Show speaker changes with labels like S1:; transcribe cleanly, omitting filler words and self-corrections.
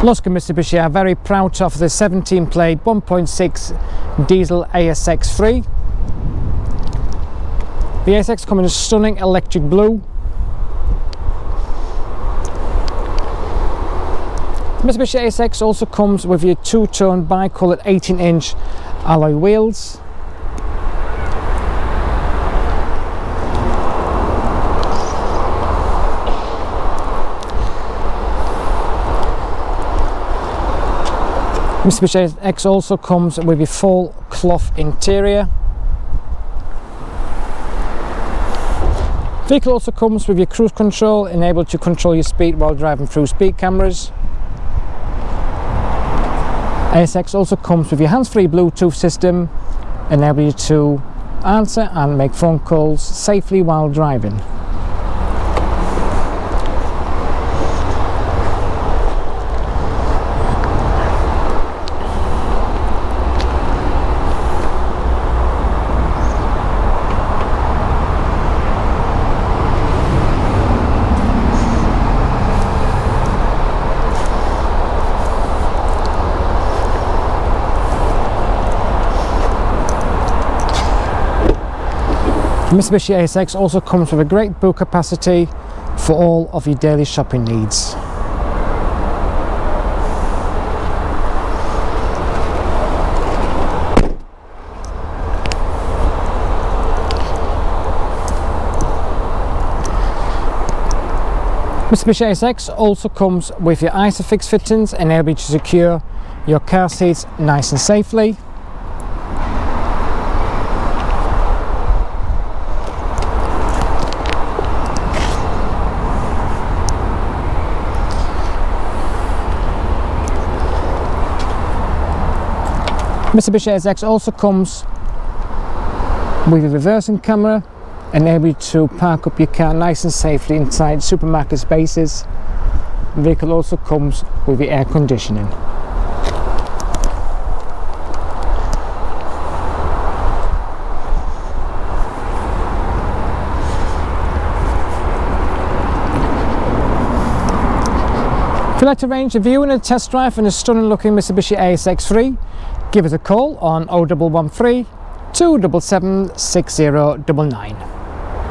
S1: Luscombe Mitsubishi are very proud to offer the 17 plate 1.6 diesel ASX 3. The ASX comes in a stunning electric blue. Mitsubishi ASX also comes with your two-tone bi-coloured 18-inch alloy wheels. Mitsubishi ASX also comes with a full cloth interior. The vehicle also comes with your cruise control, enabled to control your speed while driving through speed cameras. ASX also comes with your hands-free Bluetooth system, enabling you to answer and make phone calls safely while driving. Mitsubishi ASX also comes with a great boot capacity for all of your daily shopping needs. Mitsubishi ASX also comes with your ISOFIX fittings, enabling you to secure your car seats nice and safely. Mitsubishi ASX also comes with a reversing camera, enabling you to park up your car nice and safely inside supermarket spaces. The vehicle also comes with the air conditioning. If you'd like to arrange a view and a test drive in a stunning looking Mitsubishi ASX 3, give us a call on 0113 277 6099.